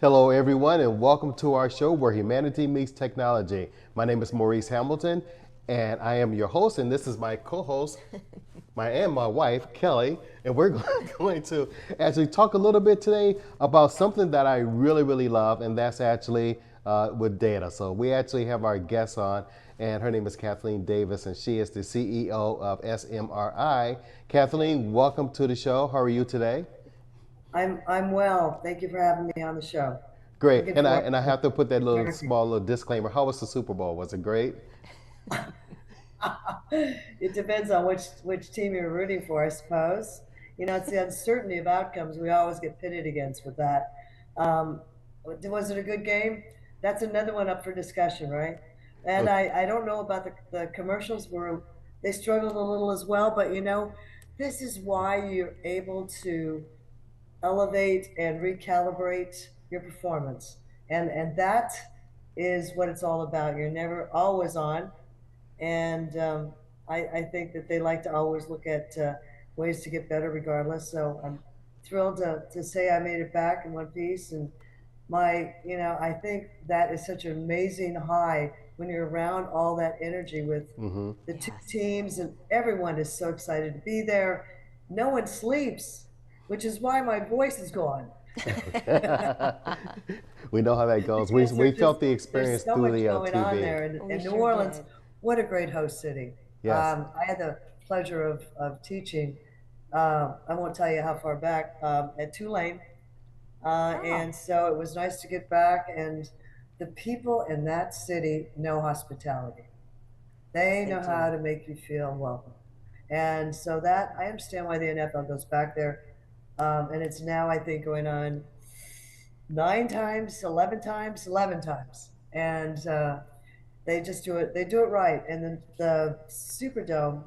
Hello, everyone, and welcome to our show where humanity meets technology. My name is Maurice Hamilton, and I am your host, and this is my co-host, my wife, Kelly, and we're going to actually talk a little bit today about something that I really, really love, and that's actually with data. So we actually have our guest on, and her name is Kathleen Davis, and she is the CEO of SMRI. Kathleen, welcome to the show. How are you today? I'm well. Thank you for having me on the show. Great. Looking And I forward and I to have to put that little learning. small little disclaimer. How was the Super Bowl? Was it great? It depends on which team you're rooting for, I suppose. It's the uncertainty of outcomes we always get pitted against with that. Um, was it a good game? That's another one up for discussion, right? And Okay. I don't know about the commercials where they struggled a little as well, but this is why you're able to elevate and recalibrate your performance. And that is what it's all about. You're never always on. And I think that they like to always look at ways to get better regardless. So I'm thrilled to say I made it back in one piece. And I think that is such an amazing high when you're around all that energy with the two Yes. teams, and everyone is so excited to be there. No one sleeps, which is why my voice is gone. We know how that goes. We Because we felt the there's experience so through much the going on TV. there, and, We and New sure Orleans, did. what a great host city. Yes. I had the pleasure of teaching. I won't tell you how far back, at Tulane, Oh, and so it was nice to get back. And the people in that city know hospitality. yes, They they know how do. to make you feel welcome. And so that I understand why the NFL goes back there. And it's now, I think, going on 9 times, 11 times, 11 times. And they just do it, they do it right. And then the Superdome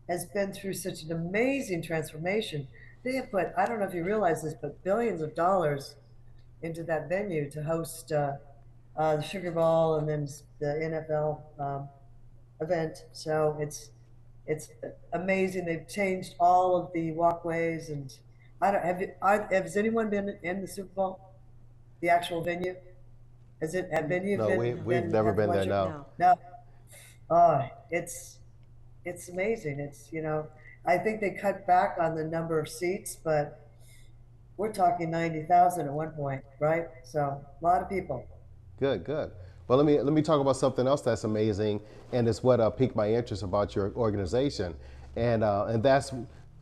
has been through such an amazing transformation. They have put, I don't know if you realize this, but billions of dollars into that venue to host the Sugar Bowl and then the NFL event. So it's amazing. They've changed all of the walkways, and I don't have. Has anyone been in the Super Bowl, the actual venue? Has it have any of No, it No, we've been never had the been there. pleasure? No. no. No. Oh, it's amazing. I think they cut back on the number of seats, but we're talking 90,000 at one point, right? So a lot of people. Good, good. Well, let me talk about something else that's amazing, and it's what piqued my interest about your organization, and that's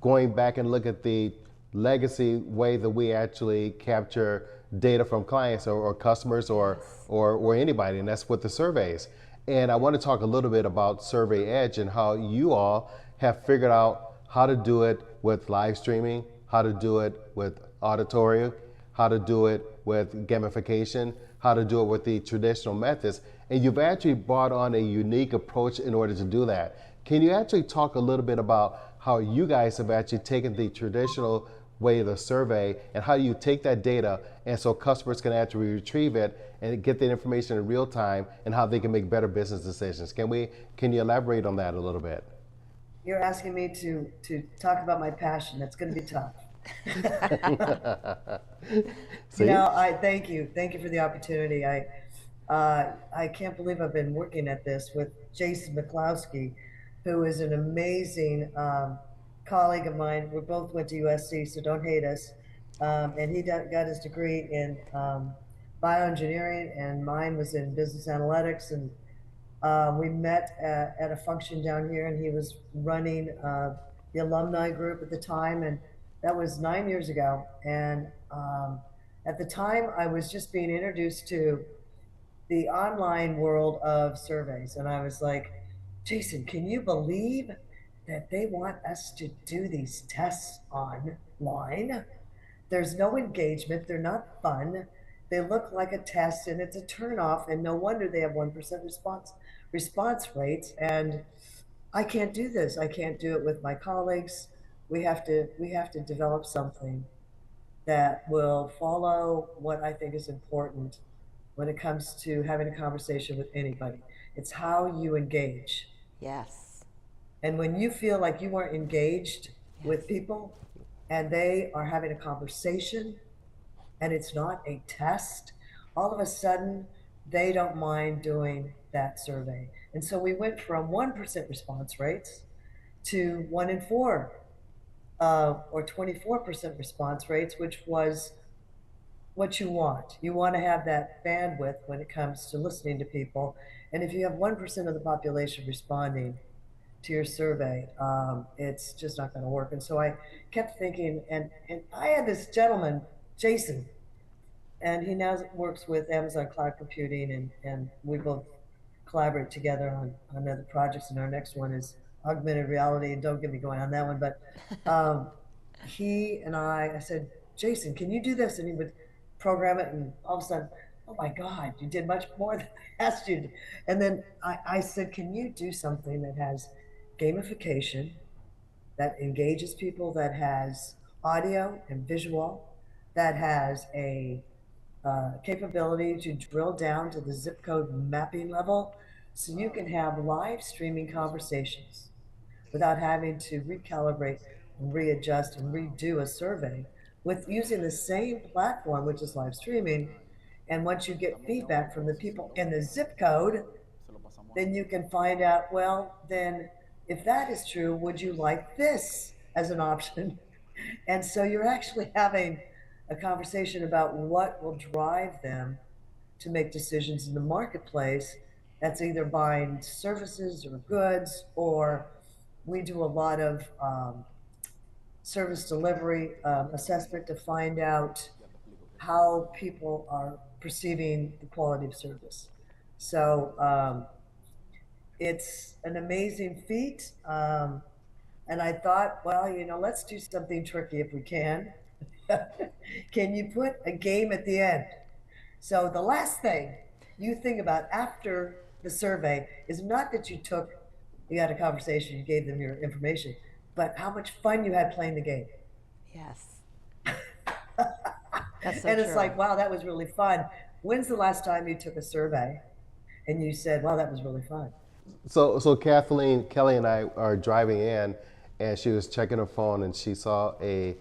going back and look at the legacy way that we actually capture data from clients or customers Yes. or anybody, and that's with the surveys. And I want to talk a little bit about Survey Edge and how you all have figured out how to do it with live streaming, how to do it with auditory, how to do it with gamification, how to do it with the traditional methods. And you've actually brought on a unique approach in order to do that. Can you actually talk a little bit about how you guys have actually taken the traditional way of the survey and how you take that data and so customers can actually retrieve it and get the information in real time and how they can make better business decisions? Can you elaborate on that a little bit? You're asking me to talk about my passion. That's going to be tough. See? I thank you. Thank you for the opportunity. I can't believe I've been working at this with Jason McCloskey, who is an amazing colleague of mine. We both went to USC, so don't hate us. And he got his degree in bioengineering, and mine was in business analytics. And we met at a function down here, and he was running the alumni group at the time, and that was 9 years ago. And at the time, I was just being introduced to the online world of surveys, and I was like, Jason, can you believe that they want us to do these tests online? There's no engagement. They're not fun. They look like a test, and it's a turnoff. And no wonder they have 1% response rates. And I can't do this. I can't do it with my colleagues. We have to develop something that will follow what I think is important when it comes to having a conversation with anybody. It's how you engage. Yes. And when you feel like you weren't engaged Yes. with people and they are having a conversation, and it's not a test, all of a sudden they don't mind doing that survey. And so we went from 1% response rates to 1 in 4 or 24% response rates, which was what you want. You want to have that bandwidth when it comes to listening to people. And if you have 1% of the population responding to your survey, it's just not going to work. And so I kept thinking, and I had this gentleman, Jason, and he now works with Amazon Cloud Computing, and we both collaborate together on other projects. And our next one is augmented reality. And don't get me going on that one, but he and I said, Jason, can you do this? And he would program it, and all of a sudden, oh my God, you did much more than I asked you to. And then I said, can you do something that has gamification, that engages people, that has audio and visual, that has a capability to drill down to the zip code mapping level, so you can have live streaming conversations without having to recalibrate and readjust and redo a survey with using the same platform, which is live streaming. And once you get feedback from the people in the zip code, then you can find out, well, then if that is true, would you like this as an option? And so you're actually having a conversation about what will drive them to make decisions in the marketplace. That's either buying services or goods, or we do a lot of service delivery assessment to find out how people are perceiving the quality of service. So it's an amazing feat. And I thought, well, let's do something tricky if we can. Can you put a game at the end? So the last thing you think about after the survey is not that you had a conversation, you gave them your information, but how much fun you had playing the game. Yes. That's so And it's true. like, wow, that was really fun. When's the last time you took a survey and you said, wow, that was really fun? So Kathleen, Kelly, and I are driving in, and she was checking her phone, and she saw a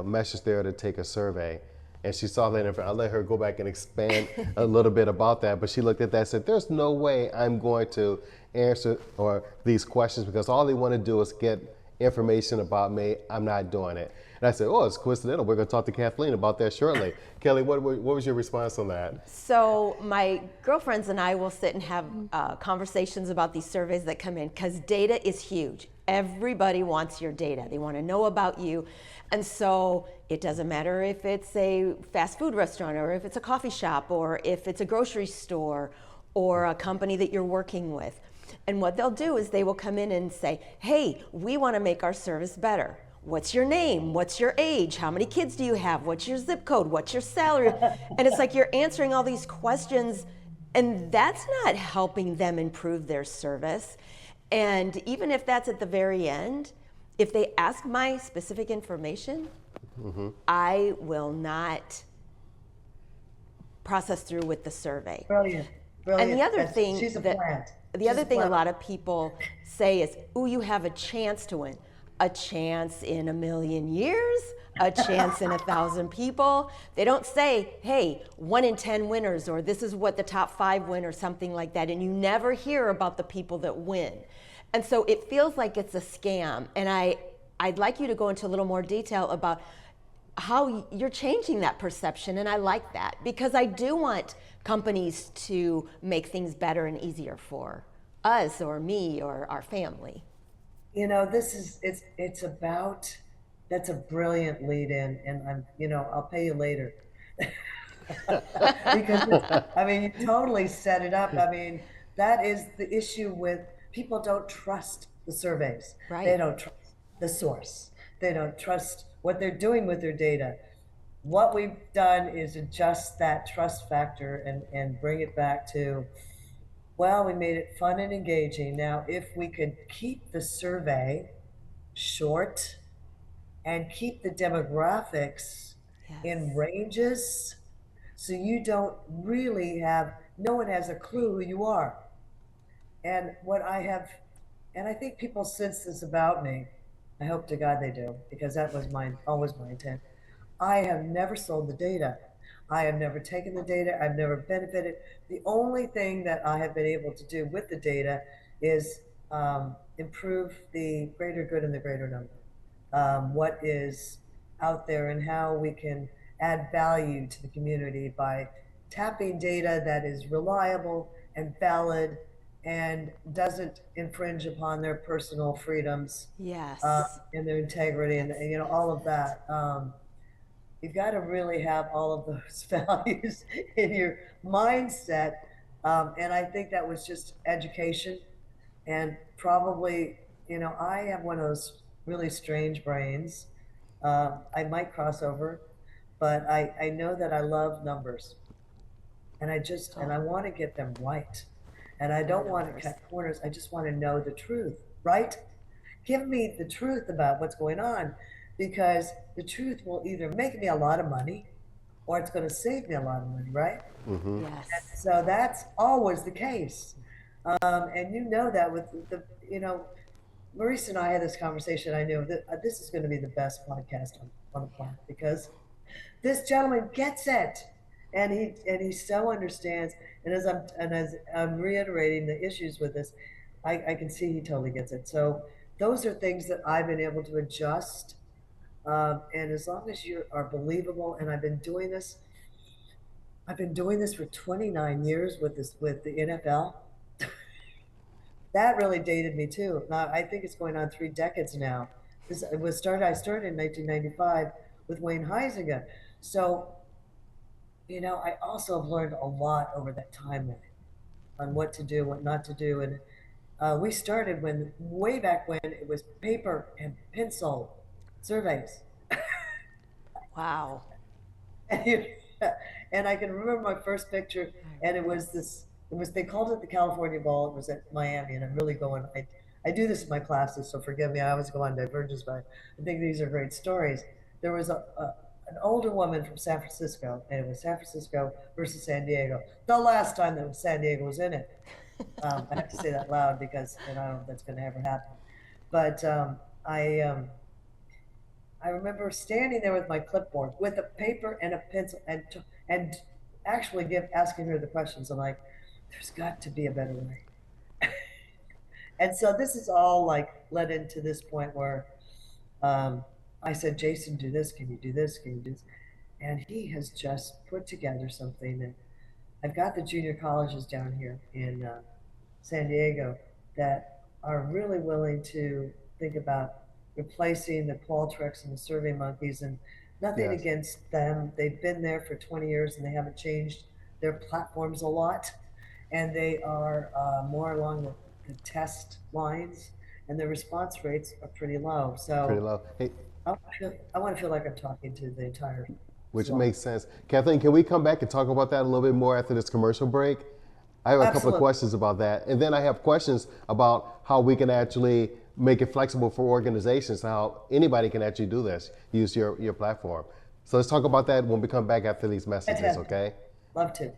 message there to take a survey, and she saw that. I let her go back and expand a little bit about that, but she looked at that and said, "There's no way I'm going to answer or these questions because all they want to do is get information about me. I'm not doing it." And I said, "Oh, it's coincidental. We're going to talk to Kathleen about that shortly." Kelly, what was your response on that? So my girlfriends and I will sit and have conversations about these surveys that come in, because data is huge. Everybody wants your data. They want to know about you. And so it doesn't matter if it's a fast food restaurant, or if it's a coffee shop, or if it's a grocery store, or a company that you're working with. And what they'll do is they will come in and say, hey, we want to make our service better. What's your name? What's your age? How many kids do you have? What's your zip code? What's your salary? And it's like you're answering all these questions, and that's not helping them improve their service. And even if that's at the very end, if they ask my specific information, I will not process through with the survey. Brilliant. Brilliant. And the other thing she's a that plant. the other thing a lot of people say is, "Ooh, you have a chance to win." A chance in 1,000,000 years, a chance in 1,000 people. They don't say, hey, 1 in 10 winners, or this is what the top 5 win, or something like that. And you never hear about the people that win. And so it feels like it's a scam. And I'd like you to go into a little more detail about how you're changing that perception. And I like that, because I do want companies to make things better and easier for us, or me, or our family. It's about, that's a brilliant lead in, and I'll pay you later. Because you totally set it up. That is the issue with people don't trust the surveys. Right. They don't trust the source. They don't trust what they're doing with their data. What we've done is adjust that trust factor and bring it back to, well, we made it fun and engaging. Now, if we could keep the survey short and keep the demographics in ranges, so you don't really no one has a clue who you are. And and I think people sense this about me. I hope to God they do, because that was always my intent. I have never sold the data. I have never taken the data. I've never benefited. The only thing that I have been able to do with the data is improve the greater good and the greater number. What is out there and how we can add value to the community by tapping data that is reliable and valid and doesn't infringe upon their personal freedoms Yes. and their integrity and you know all of that. You've got to really have all of those values in your mindset, and I think that was just education and probably, you know, I have one of those really strange brains. I might cross over, but I know that I love numbers and and I want to get them right. And I don't want to cut corners. I just want to know the truth, right? Give me the truth about what's going on because the truth will either make me a lot of money or it's going to save me a lot of money, right? Yes. So that's always the case. And you know that with you know, Maurice and I had this conversation. I knew that this is going to be the best podcast on the planet because this gentleman gets it, and he so understands. And as I'm reiterating the issues with this, I can see he totally gets it. So those are things that I've been able to adjust. And as long as you are believable, and I've been doing this for 29 years with the NFL. That really dated me too. Now I think it's going on 3 decades now. I started in 1995 with Wayne Huizinga. So, you know, I also have learned a lot over that time on what to do, what not to do. And we started way back when it was paper and pencil surveys. Wow. And I can remember my first picture, and they called it the California Bowl. It was at Miami, and I'm really going. I do this in my classes, so forgive me. I always go on divergence, but I think these are great stories. There was an older woman from San Francisco, and it was San Francisco versus San Diego. The last time that San Diego was in it. I have to say that loud because I don't know if that's going to ever happen. But I remember standing there with my clipboard, with a paper and a pencil, and actually asking her the questions. I'm like, there's got to be a better way. And so this is all like led into this point where I said, Jason, do this. Can you do this? Can you do this? And he has just put together something that I've got the junior colleges down here in San Diego that are really willing to think about replacing the Qualtrics and the Survey Monkeys, and nothing Yes. against them. They've been there for 20 years and they haven't changed their platforms a lot. And they are more along the test lines, and the response rates are pretty low. Pretty So low. Hey, I want to feel like I'm talking to the entire which floor. makes sense. Kathleen, can we come back and talk about that a little bit more after this commercial break? I have a couple of Absolutely. questions about that. And then I have questions about how we can actually make it flexible for organizations, how anybody can actually do this, use your platform. So let's talk about that when we come back after these messages, Fantastic. okay? Love to.